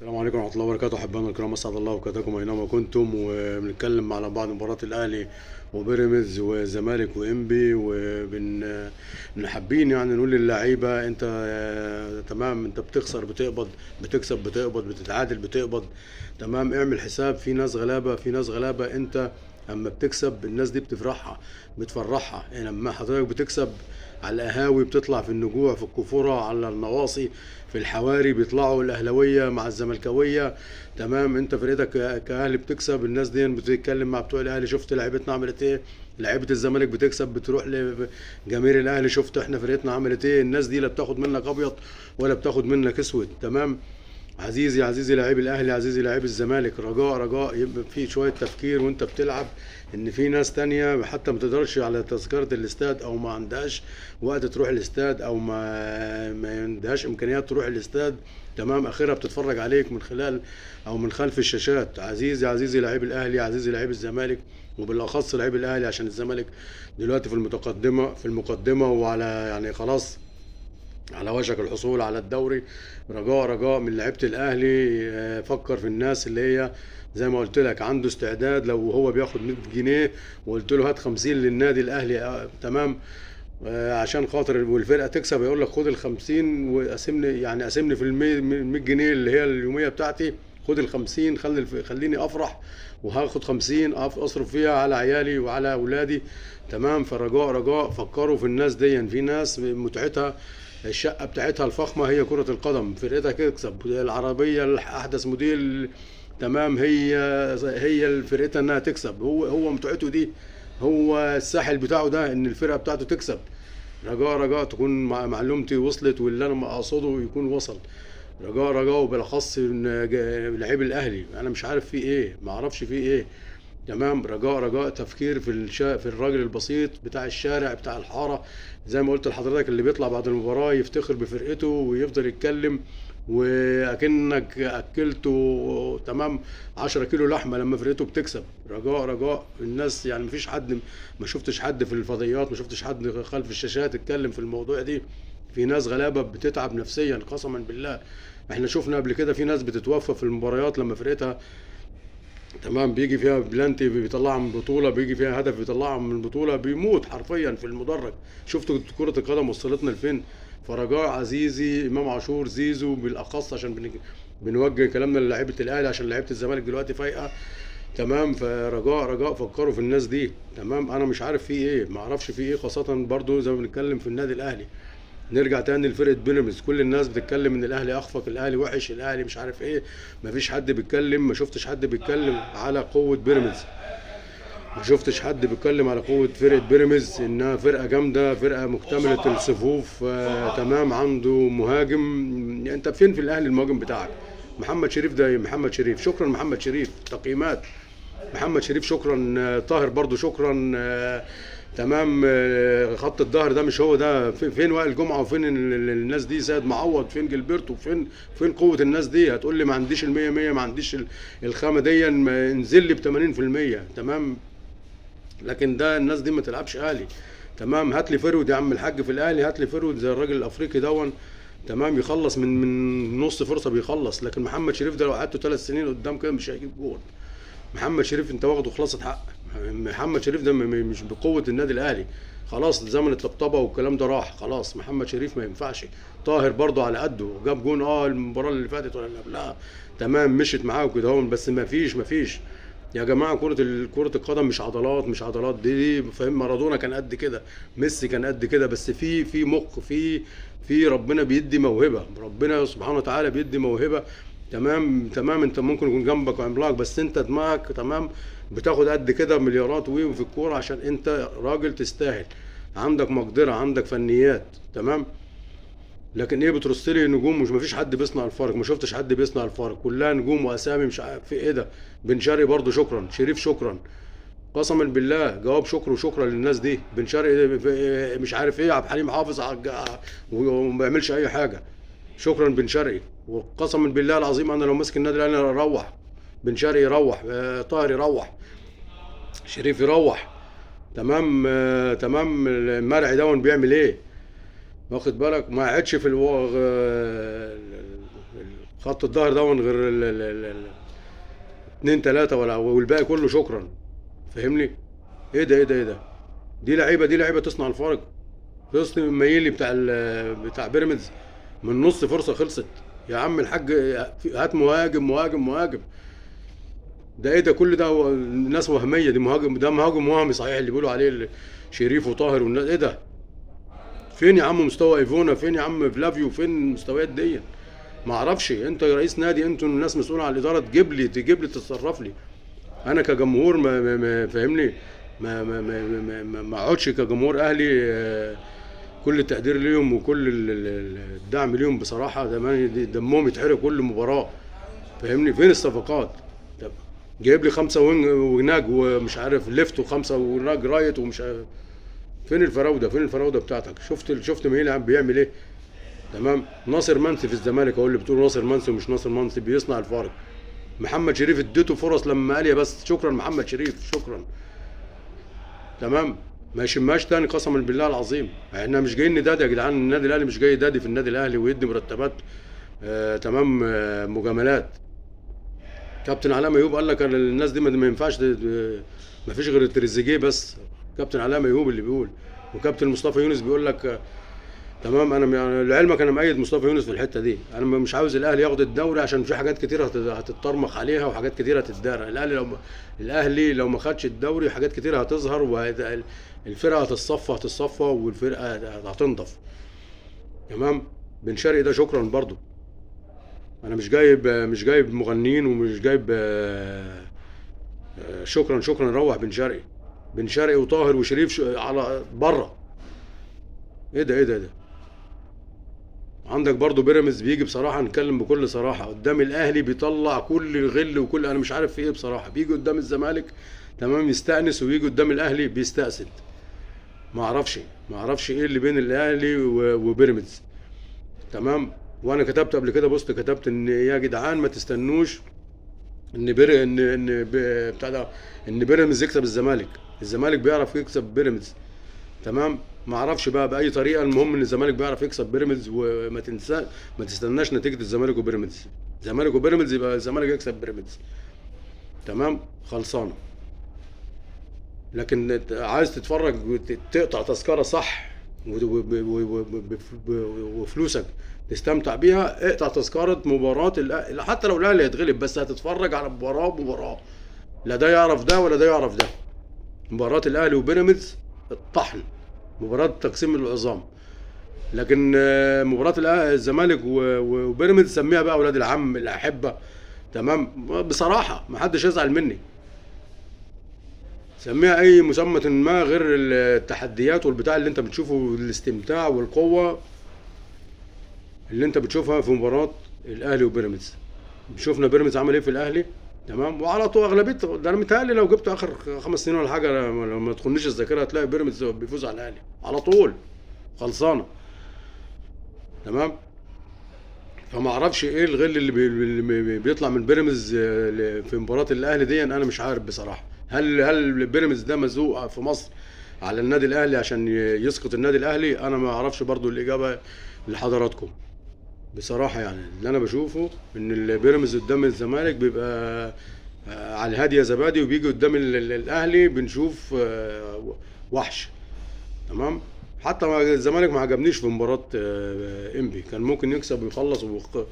السلام عليكم ورحمة الله وبركاته. أحبائنا الكرام، أسعد الله أوقاتكم أينما كنتم، وبنتكلم على بعض مباراة الأهلي وبيراميدز والزمالك وإنبي، حابين يعني نقول للعيبة: أنت تمام، أنت بتخسر بتقبض، بتكسب بتقبض، بتتعادل بتقبض. تمام، اعمل حساب في ناس غلابة، في ناس غلابة. أنت اما بتكسب الناس دي بتفرحها. يعني لما حضرتك بتكسب على القهاوي، بتطلع في النجوع، في الكفورة، على النواصي، في الحواري، بيطلعوا الاهلاويه مع الزملكاويه. تمام، انت فرقتك كاهلي بتكسب، الناس دي بتتكلم مع بتوع الاهلي: شفت لعيبتنا عملت ايه؟ لعيبه الزمالك بتكسب، بتروح لجماهير الاهلي: شفت احنا فرقتنا عملت ايه؟ الناس دي لا بتاخد منك ابيض ولا بتاخد منك اسود. تمام. عزيزي لاعب الاهلي، عزيزي لاعب الزمالك، رجاء يبقى في شويه تفكير وانت بتلعب، ان في ناس تانية حتى ما تقدرش على تذكره الاستاد، او ما عندهاش وقت تروح الاستاد، او ما عندهاش امكانيات تروح الاستاد. تمام، اخرها بتتفرج عليك من خلال او من خلف الشاشات. عزيزي لاعب الاهلي، عزيزي لاعب الزمالك، وبالاخص لاعب الاهلي، عشان الزمالك دلوقتي في المقدمه وعلى يعني خلاص على وشك الحصول على الدوري. رجاء من لعيبه الاهلي، فكر في الناس اللي هي زي ما قلت لك عنده استعداد. لو هو بياخد 100 جنيه وقلت له هات 50 للنادي الاهلي، تمام، عشان خاطر والفرقه تكسب، يقول لك خد ال 50 وقسمني، يعني قسمني في ال 100 جنيه اللي هي اليوميه بتاعتي. خد ال 50، خليني افرح، وهاخد 50 اصرف فيها على عيالي وعلى اولادي. تمام. رجاء فكروا في الناس دي. في ناس متعتها الشقه بتاعتها الفخمه هي كره القدم، فرقتها تكسب، العربيه احدث موديل. تمام، هي فرقتها انها تكسب. هو متعته دي، هو الساحل بتاعه ده ان الفرقه بتاعته تكسب. رجاء تكون معلومتي وصلت، واللي انا اقصده يكون وصل. رجاء وبالاخص إن لعيب الاهلي انا مش عارف فيه ايه، ما اعرفش فيه ايه. تمام. رجاء تفكير في الراجل البسيط بتاع الشارع بتاع الحاره، زي ما قلت لحضرتك، اللي بيطلع بعد المباراه يفتخر بفرقته ويفضل يتكلم واكنك اكلته تمام 10 كيلو لحمه لما فرقته بتكسب. رجاء الناس، يعني مفيش حد، ما شفتش حد في الفضائيات، ما شفتش حد خلف الشاشات اتكلم في الموضوع دي. في ناس غلابه بتتعب نفسيا قسما بالله. احنا شفنا قبل كده في ناس بتتوفى في المباريات لما فرقتها تمام بيجي فيها بلانتي بيطلعها من بطولة، بيجي فيها هدف بيطلعها من بطولة، بيموت حرفيا في المدرج. شفتوا كرة القدم وصلتنا لفين؟ فرجاء عزيزي امام عاشور زيزو بالاخص، عشان بنوجه كلامنا للاعيبه الاهلي، عشان لعيبه الزمالك دلوقتي فايقه. تمام. فرجاء فكروا في الناس دي. تمام، انا مش عارف في ايه، ما اعرفش في ايه، خاصه برضو زي ما بنتكلم في النادي الاهلي. نرجع تاني لفرقه بيراميدز، كل الناس بتتكلم ان الاهلي اخفق، الاهلي وحش، الاهلي مش عارف ايه. مفيش حد بيتكلم، ما شفتش حد بيتكلم على قوه بيراميدز، ما شفتش حد بيتكلم على قوه فرقه بيراميدز، انها فرقه جامده، فرقه مكتمله الصفوف. تمام، عنده مهاجم. انت فين في الاهلي المهاجم بتاعك؟ محمد شريف ده محمد شريف، شكرا محمد شريف تقييمات. محمد شريف شكرا. طاهر برضو شكرا. تمام. خط الظهر ده مش هو ده. فين وائل جمعه، وفين الناس دي؟ سيد معوض، فين جilberto، فين قوه الناس دي؟ هتقول لي ما عنديش المية مية، ما عنديش الخامه دي، انزل لي ب 80%. تمام، لكن ده الناس دي ما تلعبش اهلي. تمام، هات لي فرود يا عم الحاج في الاهلي، هات لي فرود زي الراجل الافريقي دون. تمام، يخلص من نص فرصه بيخلص. لكن محمد شريف ده لو قعدته 3 سنين قدام كده مش هيجيب جول. محمد شريف انت واخده خلاصة حق. محمد شريف ده مش بقوة النادي الاهلي. خلاص زمن الطبطبة والكلام ده راح خلاص. محمد شريف ما ينفعش. طاهر برضه على قده، جاب جون المباراة اللي فاتت ولا اللي قبلها. تمام، مشيت معاه وكده هون، بس ما فيش يا جماعة. كرة القدم مش عضلات، مش عضلات دي فاهم. مارادونا كان قد كده، ميسي كان قد كده، بس في مخ، في ربنا بيدي موهبة، ربنا سبحانه وتعالى بيدي موهبة. تمام. انت ممكن يكون جنبك عملاق، بس انت دماغك تمام، بتاخد قد كده مليارات في الكوره، عشان انت راجل تستاهل، عندك مقدره، عندك فنيات. تمام. لكن ايه، بترص لي نجوم، مش مفيش حد بيصنع الفارق، ما شفتش حد بيصنع الفارق، كلها نجوم واسامي مش عارف في ايه ده. بن شرقي برضه شكرا، شريف شكرا. قسما بالله جواب شكر وشكرا للناس دي. بن شرقي مش عارف ايه، عبد الحليم حافظ وما بيعملش اي حاجه. شكرا بن شرقي. وقسما بالله العظيم انا لو ماسك النادي الاهلي أنا اروح. بن شرقي يروح، طاهر يروح، شريف يروح. تمام. تمام. المرعي دون بيعمل ايه؟ واخد بالك؟ ما عادش في خط الظهر ده من غير اتنين تلاته ولا والباقي كله شكرا. فاهمني؟ ايه ده ايه ده ايه ده؟ دي لعيبه تصنع الفارق. حسني الميلي بتاع بيراميدز من نص فرصه خلصت. يا عم الحاج، هات مهاجم مهاجم مهاجم. ده ايه ده كل ده؟ الناس وهميه، دي مهاجم، ده مهاجم وهمي صحيح اللي بيقولوا عليه شريف وطاهر والناس. ايه ده؟ فين يا عم مستوى ايفونا؟ فين يا عم فلافيو؟ فين المستويات دي؟ ما اعرفش. انت رئيس نادي، انتوا الناس مسؤوله عن الاداره، تجيب لي تتصرف لي. انا كجمهور فاهمني، ما اقعدش كجمهور اهلي. كل التقدير ليهم وكل الدعم ليهم بصراحه. دمهم يتحرق كل مباراه. فاهمني؟ فين الصفقات؟ طب جايب لي خمسه وناج ومش عارف ليفت، وخمسه وناج رايت ومش عارف. فين الفراوده؟ فين الفراوده بتاعتك؟ شفت مين عم بيعمل ايه؟ تمام. ناصر منسي في الزمالك، اهو اللي بتقول ناصر منسي ومش ناصر منسي بيصنع الفارق. محمد شريف اديته فرص لما قال يا بس. شكرا محمد شريف، شكرا. تمام. ما يشمهاش تاني قسما بالله العظيم. احنا مش جايين ندادي يا جدعان. النادي الاهلي مش جاي يدادي في النادي الاهلي ويدي مرتبات تمام مجاملات. كابتن علاء ايوب قال لك الناس دي ما ينفعش، ما فيش غير التريزيجيه بس. كابتن علاء ايوب اللي بيقول. وكابتن مصطفى يونس بيقول لك تمام. انا لعلمك انا مؤيد مصطفى يونس في الحته دي. انا مش عاوز الاهلي ياخد الدوري عشان في حاجات كتيره هتتطرمخ عليها وحاجات كتيره هتتدارى. الاهلي لو ما خدش الدوري حاجات كتيره هتظهر، والفرقه هتتصفى والفرقه هتنضف. تمام. بن شرقي ده شكرا برضو. انا مش جايب مغنيين ومش جايب شكرا. روح بن شرقي وطاهر وشريف على بره. ايه ده ايه ده ايه ده؟ عندك برضو بيراميدز بيجي بصراحه، نتكلم بكل صراحه، قدام الاهلي بيطلع كل غل وكل، انا مش عارف في ايه بصراحه. بيجي قدام الزمالك تمام يستأنس، ويجي قدام الاهلي بيستأسد. ما اعرفش ايه اللي بين الاهلي وبيراميدز. تمام. وانا كتبت قبل كده بوست، كتبت ان يا جدعان ما تستنوش ان بير ان بتاع ده ان بيراميدز يكسب الزمالك. الزمالك بيعرف يكسب بيراميدز. تمام. ما اعرفش بقى باي طريقه، المهم ان الزمالك بيعرف يكسب بيراميدز. وما تنسى، ما تستناش نتيجه الزمالك وبيراميدز. الزمالك وبيراميدز يبقى الزمالك يكسب بيراميدز. تمام. خلصانه. لكن عايز تتفرج تقطع تذكره صح وفلوسك تستمتع بيها، اقطع تذكره مباراه حتى لو الاهلي هيتغلب، بس هتتفرج على مباراه. لا ده يعرف ده ولا ده يعرف ده. مباراه الاهلي وبيراميدز الطحن، مباراه تقسيم العظام. لكن مباراه الزمالك وبيراميدز سميها بقى اولاد العم الاحبه. تمام. بصراحه ما حدش يزعل مني، سميها اي مسمى ما غير التحديات والبتاع اللي انت بتشوفه، الاستمتاع والقوه اللي انت بتشوفها في مباراه الاهلي وبيراميدز. شفنا بيراميدز عمل ايه في الاهلي. تمام. وعلى طول اغلبيه ده، انا متهيألي لو جبت اخر 5 سنين ولا حاجه، لو ما تخونيش الذاكره، هتلاقي بيراميدز بيفوز على الاهلي على طول. خلصانه. تمام. فما اعرفش ايه الغل اللي بيطلع من بيراميدز في مباراه الاهلي دي. انا مش عارف بصراحه. هل بيراميدز ده مزوق في مصر على النادي الاهلي عشان يسقط النادي الاهلي؟ انا ما اعرفش برضو الاجابه لحضراتكم بصراحه. يعني اللي انا بشوفه ان البيراميدز قدام الزمالك بيبقى على الهاديه زبادي، وبيجي قدام الاهلي بنشوف وحش. تمام. حتى الزمالك ما عجبنيش في مباراه انبي، كان ممكن يكسب ويخلص الليله.